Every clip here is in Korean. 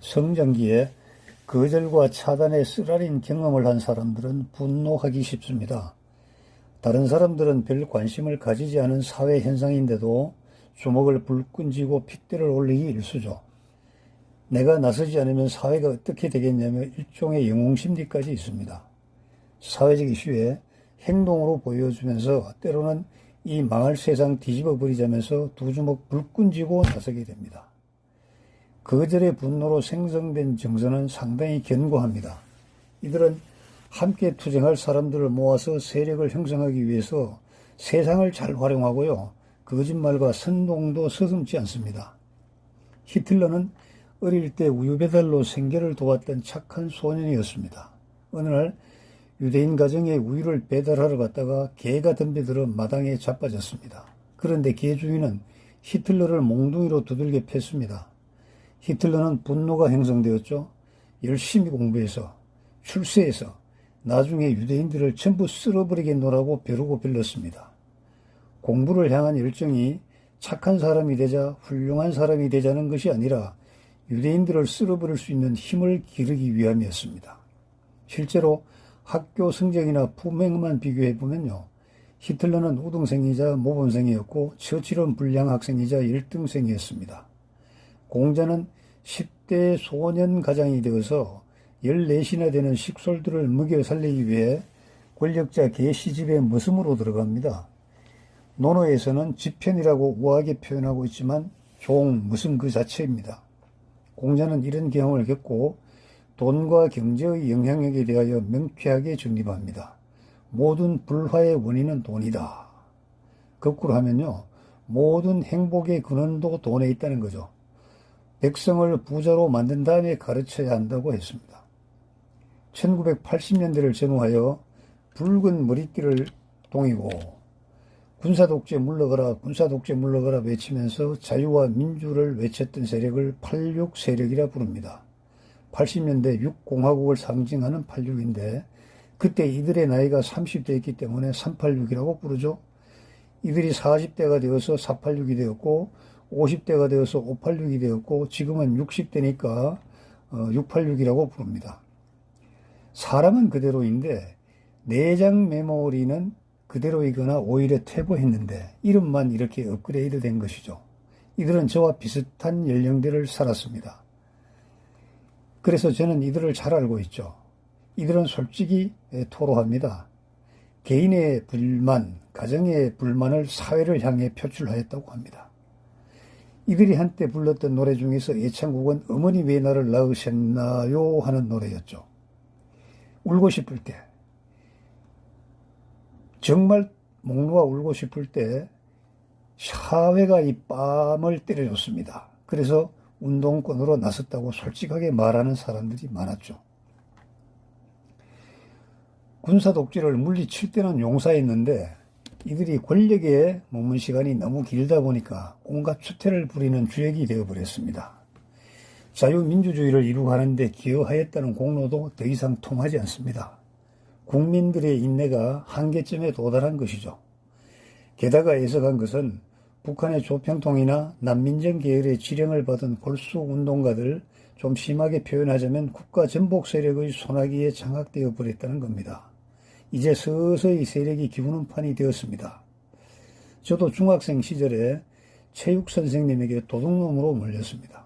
성장기에 거절과 차단의 쓰라린 경험을 한 사람들은 분노하기 쉽습니다. 다른 사람들은 별 관심을 가지지 않은 사회 현상인데도 주먹을 불끈 쥐고 핏대를 올리기 일쑤죠. 내가 나서지 않으면 사회가 어떻게 되겠냐며 일종의 영웅심리까지 있습니다. 사회적 이슈에 행동으로 보여주면서 때로는 이 망할 세상 뒤집어 버리자면서 두 주먹 불끈 쥐고 나서게 됩니다. 거절의 분노로 생성된 정서는 상당히 견고합니다. 이들은 함께 투쟁할 사람들을 모아서 세력을 형성하기 위해서 세상을 잘 활용하고요. 거짓말과 선동도 서슴지 않습니다. 히틀러는 어릴 때 우유 배달로 생계를 도왔던 착한 소년이었습니다. 어느 날 유대인 가정에 우유를 배달하러 갔다가 개가 덤벼들어 마당에 자빠졌습니다. 그런데 개 주인은 히틀러를 몽둥이로 두들겨 팼습니다. 히틀러는 분노가 형성되었죠. 열심히 공부해서 출세해서 나중에 유대인들을 전부 쓸어버리겠노라고 벼르고 빌렸습니다. 공부를 향한 열정이 착한 사람이 되자 훌륭한 사람이 되자는 것이 아니라 유대인들을 쓸어버릴 수 있는 힘을 기르기 위함이었습니다. 실제로 학교 성적이나 품행만 비교해보면요. 히틀러는 우등생이자 모범생이었고 처칠은 불량 학생이자 1등생이었습니다. 공자는 10대 소년 가장이 되어서 14시나 되는 식솔들을 먹여 살리기 위해 권력자 개 시집에 머슴으로 들어갑니다. 논어에서는 지편이라고 우아하게 표현하고 있지만 종, 머슴 그 자체입니다. 공자는 이런 경험을 겪고 돈과 경제의 영향력에 대하여 명쾌하게 정립합니다. 모든 불화의 원인은 돈이다. 거꾸로 하면요. 모든 행복의 근원도 돈에 있다는 거죠. 백성을 부자로 만든 다음에 가르쳐야 한다고 했습니다. 1980년대를 전후하여 붉은 머리띠를 동이고 군사독재 물러가라 군사독재 물러가라 외치면서 자유와 민주를 외쳤던 세력을 86 세력이라 부릅니다. 80년대 6공화국을 상징하는 86인데 그때 이들의 나이가 30대였기 때문에 386이라고 부르죠. 이들이 40대가 되어서 486이 되었고 50대가 되어서 586이 되었고 지금은 60대니까 686이라고 부릅니다. 사람은 그대로인데 내장 메모리는 그대로이거나 오히려 퇴보했는데 이름만 이렇게 업그레이드 된 것이죠. 이들은 저와 비슷한 연령대를 살았습니다. 그래서 저는 이들을 잘 알고 있죠. 이들은 솔직히 토로합니다. 개인의 불만, 가정의 불만을 사회를 향해 표출하였다고 합니다. 이들이 한때 불렀던 노래 중에서 애창곡은 어머니 왜 나를 낳으셨나요 하는 노래였죠. 울고 싶을 때, 정말 목 놓아 울고 싶을 때 사회가 이 뺨을 때려줬습니다. 그래서 운동권으로 나섰다고 솔직하게 말하는 사람들이 많았죠. 군사 독재를 물리칠 때는 용사였는데 이들이 권력에 머문 시간이 너무 길다 보니까 온갖 추태를 부리는 주역이 되어버렸습니다. 자유민주주의를 이루어가는데 기여하였다는 공로도 더 이상 통하지 않습니다. 국민들의 인내가 한계점에 도달한 것이죠. 게다가 애석한 것은 북한의 조평통이나 난민정 계열의 지령을 받은 골수 운동가들, 좀 심하게 표현하자면 국가 전복 세력의 소나기에 장악되어 버렸다는 겁니다. 이제 서서히 세력이 기우는 판이 되었습니다. 저도 중학생 시절에 체육 선생님에게 도둑놈으로 몰렸습니다.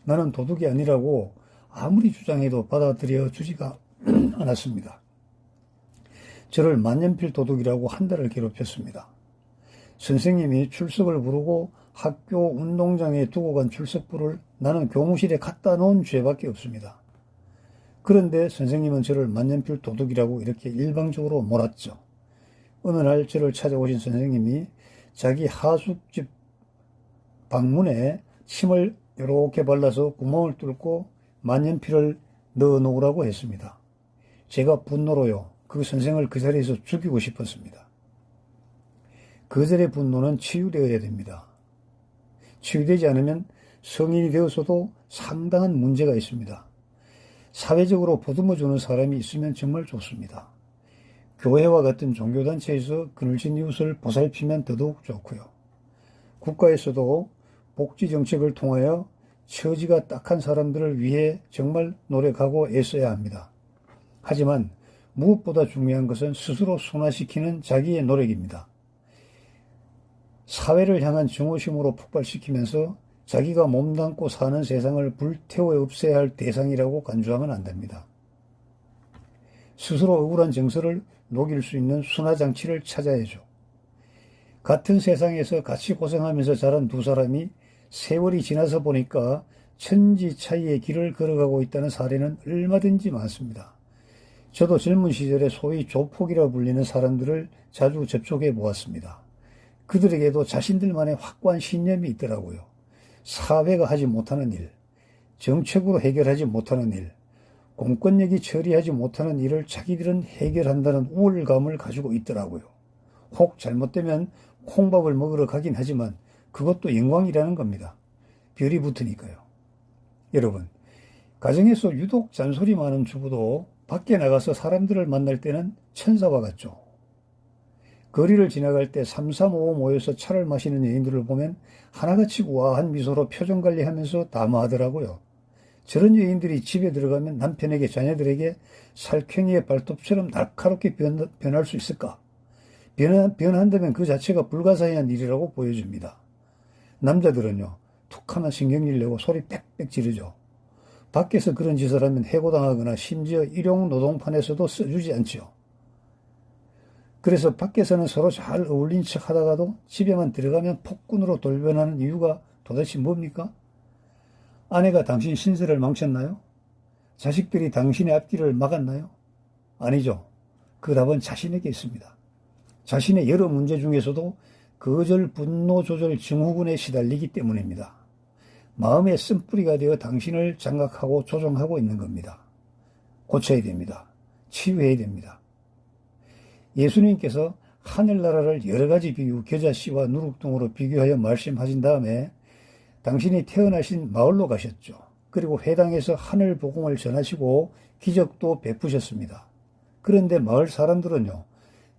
나는 도둑이 아니라고 아무리 주장해도 받아들여 주지가 않았습니다. 저를 만년필 도둑이라고 한 달을 괴롭혔습니다. 선생님이 출석을 부르고 학교 운동장에 두고 간 출석부를 나는 교무실에 갖다 놓은 죄밖에 없습니다. 그런데 선생님은 저를 만년필 도둑이라고 이렇게 일방적으로 몰았죠. 어느 날 저를 찾아오신 선생님이 자기 하숙집 방문에 침을 이렇게 발라서 구멍을 뚫고 만년필을 넣어 놓으라고 했습니다. 제가 분노로요. 그 선생을 그 자리에서 죽이고 싶었습니다. 거절의 분노는 치유되어야 됩니다. 치유되지 않으면 성인이 되어서도 상당한 문제가 있습니다. 사회적으로 보듬어주는 사람이 있으면 정말 좋습니다. 교회와 같은 종교단체에서 그늘진 이웃을 보살피면 더더욱 좋고요. 국가에서도 복지정책을 통하여 처지가 딱한 사람들을 위해 정말 노력하고 애써야 합니다. 하지만 무엇보다 중요한 것은 스스로 순화시키는 자기의 노력입니다. 사회를 향한 증오심으로 폭발시키면서 자기가 몸담고 사는 세상을 불태워 없애야 할 대상이라고 간주하면 안 됩니다. 스스로 억울한 정서를 녹일 수 있는 순화장치를 찾아야죠. 같은 세상에서 같이 고생하면서 자란 두 사람이 세월이 지나서 보니까 천지 차이의 길을 걸어가고 있다는 사례는 얼마든지 많습니다. 저도 젊은 시절에 소위 조폭이라 불리는 사람들을 자주 접촉해 보았습니다. 그들에게도 자신들만의 확고한 신념이 있더라고요. 사회가 하지 못하는 일, 정책으로 해결하지 못하는 일, 공권력이 처리하지 못하는 일을 자기들은 해결한다는 우월감을 가지고 있더라고요. 혹 잘못되면 콩밥을 먹으러 가긴 하지만 그것도 영광이라는 겁니다. 별이 붙으니까요. 여러분, 가정에서 유독 잔소리 많은 주부도 밖에 나가서 사람들을 만날 때는 천사와 같죠. 거리를 지나갈 때 3, 3, 5 모여서 차를 마시는 여인들을 보면 하나같이 우아한 미소로 표정관리하면서 담화하더라고요. 저런 여인들이 집에 들어가면 남편에게 자녀들에게 살쾡이의 발톱처럼 날카롭게 변할 수 있을까? 변한다면 그 자체가 불가사의한 일이라고 보여줍니다. 남자들은요, 툭 하나 신경질 내고 소리 빽빽 지르죠. 밖에서 그런 짓을 하면 해고당하거나 심지어 일용노동판에서도 써주지 않죠. 그래서 밖에서는 서로 잘 어울린 척 하다가도 집에만 들어가면 폭군으로 돌변하는 이유가 도대체 뭡니까? 아내가 당신 신세를 망쳤나요? 자식들이 당신의 앞길을 막았나요? 아니죠. 그 답은 자신에게 있습니다. 자신의 여러 문제 중에서도 거절, 분노 조절 증후군에 시달리기 때문입니다. 마음의 쓴뿌리가 되어 당신을 장악하고 조종하고 있는 겁니다. 고쳐야 됩니다. 치유해야 됩니다. 예수님께서 하늘나라를 여러 가지 비유, 겨자씨와 누룩등으로 비교하여 말씀하신 다음에 당신이 태어나신 마을로 가셨죠. 그리고 회당에서 하늘 복음을 전하시고 기적도 베푸셨습니다. 그런데 마을 사람들은요,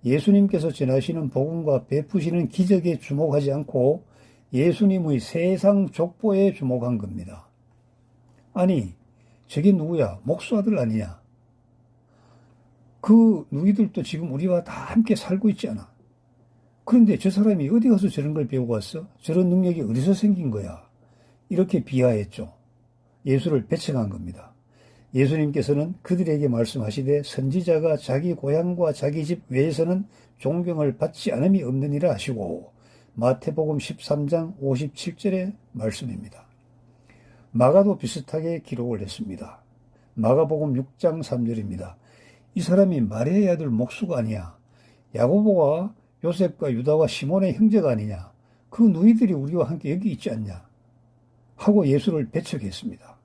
예수님께서 전하시는 복음과 베푸시는 기적에 주목하지 않고 예수님의 세상 족보에 주목한 겁니다. 아니, 저게 누구야? 목수 아들 아니냐? 그 누이들도 지금 우리와 다 함께 살고 있지 않아? 그런데 저 사람이 어디 가서 저런 걸 배우고 왔어? 저런 능력이 어디서 생긴 거야? 이렇게 비하했죠. 예수를 배척한 겁니다. 예수님께서는 그들에게 말씀하시되 선지자가 자기 고향과 자기 집 외에서는 존경을 받지 않음이 없느니라 하시고 마태복음 13장 57절의 말씀입니다. 마가도 비슷하게 기록을 했습니다. 마가복음 6장 3절입니다. 이 사람이 마리아의 아들 목수가 아니야. 야고보와 요셉과 유다와 시몬의 형제가 아니냐. 그 누이들이 우리와 함께 여기 있지 않냐. 하고 예수를 배척했습니다.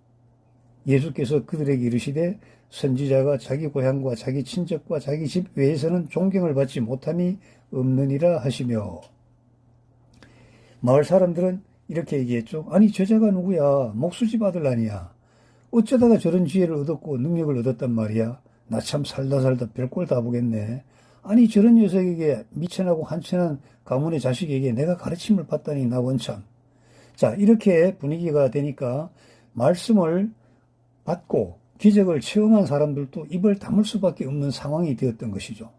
예수께서 그들에게 이르시되 선지자가 자기 고향과 자기 친척과 자기 집 외에서는 존경을 받지 못함이 없느니라 하시며, 마을 사람들은 이렇게 얘기했죠. 아니 저자가 누구야? 목수집 아들 아니야. 어쩌다가 저런 지혜를 얻었고 능력을 얻었단 말이야. 나 참 살다 별꼴 다 보겠네. 아니 저런 녀석에게 미천하고 한천한 가문의 자식에게 내가 가르침을 받다니 나 원참. 자, 이렇게 분위기가 되니까 말씀을 받고 기적을 체험한 사람들도 입을 다물 수밖에 없는 상황이 되었던 것이죠.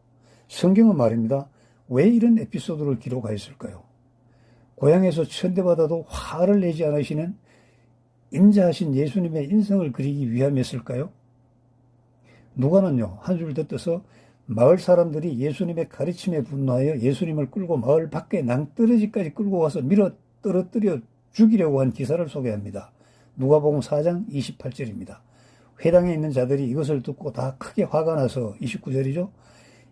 성경은 말입니다. 왜 이런 에피소드를 기록하였을까요? 고향에서 천대받아도 화를 내지 않으시는 인자하신 예수님의 인성을 그리기 위함이었을까요? 누가는요, 한 줄 더 떠서 마을 사람들이 예수님의 가르침에 분노하여 예수님을 끌고 마을 밖에 낭떠러지까지 끌고 가서 밀어 떨어뜨려 죽이려고 한 기사를 소개합니다. 누가복음 4장 28절입니다. 회당에 있는 자들이 이것을 듣고 다 크게 화가 나서 29절이죠.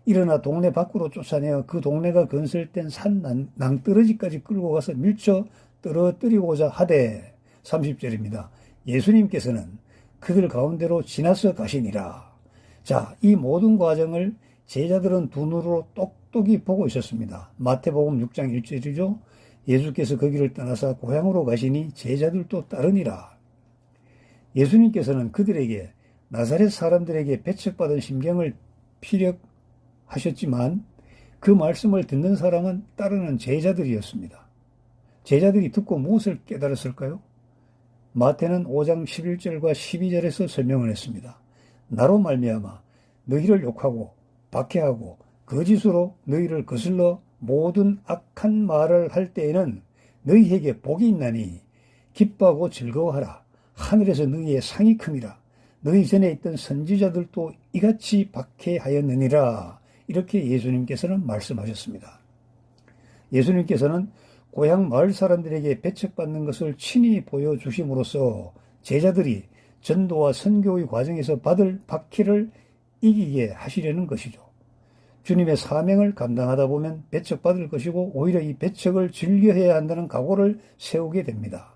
일어나 동네 밖으로 쫓아내어 그 동네가 건설된 산 낭떠러지까지 끌고 가서 밀쳐 떨어뜨리고자 하되 30절입니다. 예수님께서는 그들 가운데로 지나서 가시니라. 자, 이 모든 과정을 제자들은 두 눈으로 똑똑히 보고 있었습니다. 마태복음 6장 1절이죠. 예수께서 거기를 떠나서 고향으로 가시니 제자들도 따르니라. 예수님께서는 그들에게 나사렛 사람들에게 배척받은 심경을 피력하셨지만 그 말씀을 듣는 사람은 따르는 제자들이었습니다. 제자들이 듣고 무엇을 깨달았을까요? 마태는 5장 11절과 12절에서 설명을 했습니다. 나로 말미암아 너희를 욕하고 박해하고 거짓으로 너희를 거슬러 모든 악한 말을 할 때에는 너희에게 복이 있나니 기뻐하고 즐거워하라. 하늘에서 너희의 상이 큼이라. 너희 전에 있던 선지자들도 이같이 박해하였느니라. 이렇게 예수님께서는 말씀하셨습니다. 예수님께서는 고향 마을 사람들에게 배척받는 것을 친히 보여주심으로써 제자들이 전도와 선교의 과정에서 받을 박해를 이기게 하시려는 것이죠. 주님의 사명을 감당하다 보면 배척받을 것이고 오히려 이 배척을 즐겨해야 한다는 각오를 세우게 됩니다.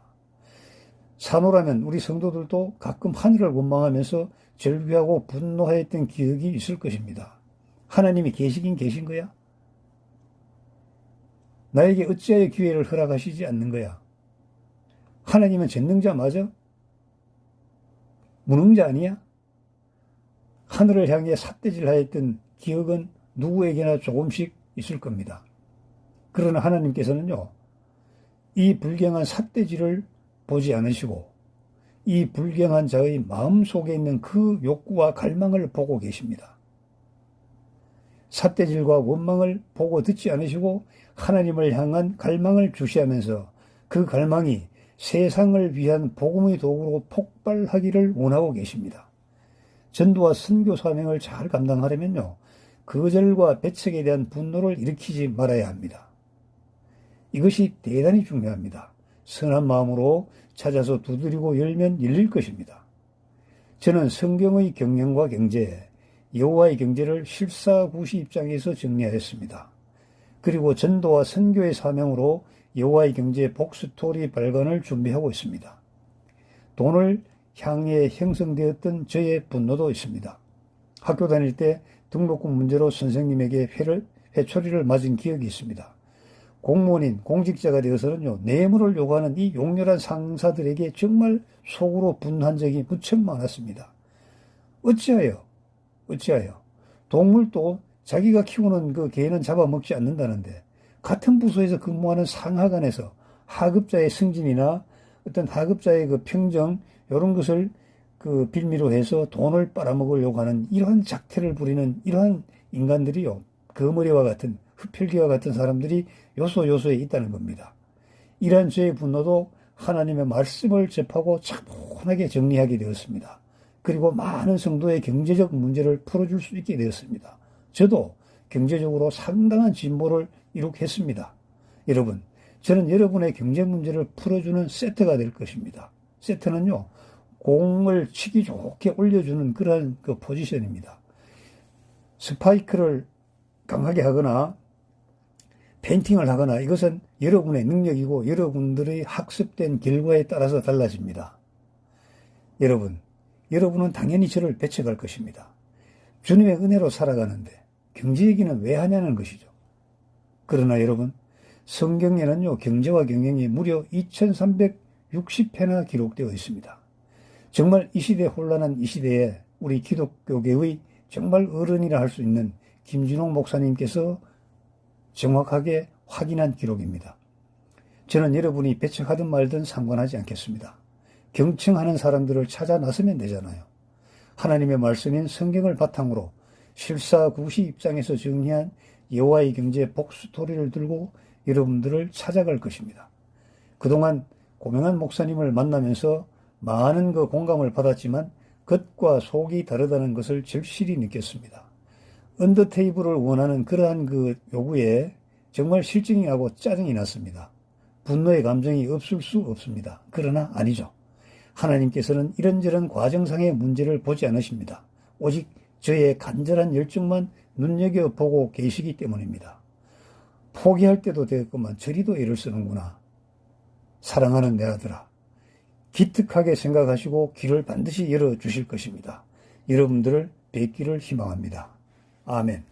산호라면 우리 성도들도 가끔 하늘을 원망하면서 절규하고 분노하였던 기억이 있을 것입니다. 하나님이 계시긴 계신 거야? 나에게 어찌하여 기회를 허락하시지 않는 거야? 하나님은 전능자 맞아? 무능자 아니야? 하늘을 향해 삿대질하였던 기억은 누구에게나 조금씩 있을 겁니다. 그러나 하나님께서는요, 이 불경한 삿대질을 보지 않으시고 이 불경한 자의 마음속에 있는 그 욕구와 갈망을 보고 계십니다. 삿대질과 원망을 보고 듣지 않으시고 하나님을 향한 갈망을 주시하면서 그 갈망이 세상을 위한 복음의 도구로 폭발하기를 원하고 계십니다. 전도와 선교 사명을 잘 감당하려면요, 거절과 배척에 대한 분노를 일으키지 말아야 합니다. 이것이 대단히 중요합니다. 선한 마음으로 찾아서 두드리고 열면 열릴 것입니다. 저는 성경의 경영과 경제, 여호와의 경제를 실사구시 입장에서 정리하였습니다. 그리고 전도와 선교의 사명으로 여호와의 경제 복스토리 발간을 준비하고 있습니다. 돈을 향해 형성되었던 저의 분노도 있습니다. 학교 다닐 때 등록금 문제로 선생님에게 회초리를 맞은 기억이 있습니다. 공무원인 공직자가 되어서는요, 뇌물을 요구하는 이 용렬한 상사들에게 정말 속으로 분노한 적이 무척 많았습니다. 어찌하여 동물도 자기가 키우는 그 개는 잡아먹지 않는다는데 같은 부서에서 근무하는 상하간에서 하급자의 승진이나 어떤 하급자의 그 평정 이런 것을 그 빌미로 해서 돈을 빨아먹으려고 하는 이러한 작태를 부리는 이러한 인간들이요, 거머리와 같은 흡혈귀와 같은 사람들이 요소요소에 있다는 겁니다. 이러한 저의 분노도 하나님의 말씀을 접하고 차분하게 정리하게 되었습니다. 그리고 많은 성도의 경제적 문제를 풀어줄 수 있게 되었습니다. 저도 경제적으로 상당한 진보를 이룩했습니다. 여러분, 저는 여러분의 경제 문제를 풀어주는 세트가 될 것입니다. 세트는요, 공을 치기 좋게 올려주는 그러한 그 포지션입니다. 스파이크를 강하게 하거나 페인팅을 하거나 이것은 여러분의 능력이고 여러분들의 학습된 결과에 따라서 달라집니다. 여러분은 당연히 저를 배척할 것입니다. 주님의 은혜로 살아가는데 경제 얘기는 왜 하냐는 것이죠. 그러나 여러분, 성경에는요, 경제와 경영이 무려 2360회나 기록되어 있습니다. 정말 이 시대 혼란한 이 시대에 우리 기독교계의 정말 어른이라 할 수 있는 김진홍 목사님께서 정확하게 확인한 기록입니다. 저는 여러분이 배척하든 말든 상관하지 않겠습니다. 경청하는 사람들을 찾아 나서면 되잖아요. 하나님의 말씀인 성경을 바탕으로 실사구시 입장에서 정리한 여호와의 경제 복스토리를 들고 여러분들을 찾아갈 것입니다. 그동안 고명한 목사님을 만나면서 많은 그 공감을 받았지만 겉과 속이 다르다는 것을 절실히 느꼈습니다. 언더테이블을 원하는 그러한 그 요구에 정말 실증이 나고 짜증이 났습니다. 분노의 감정이 없을 수 없습니다. 그러나 아니죠. 하나님께서는 이런저런 과정상의 문제를 보지 않으십니다. 오직 저의 간절한 열정만 눈여겨보고 계시기 때문입니다. 포기할 때도 되겠구만 저리도 애를 쓰는구나. 사랑하는 내 아들아, 기특하게 생각하시고 길을 반드시 열어주실 것입니다. 여러분들을 뵙기를 희망합니다. 아멘.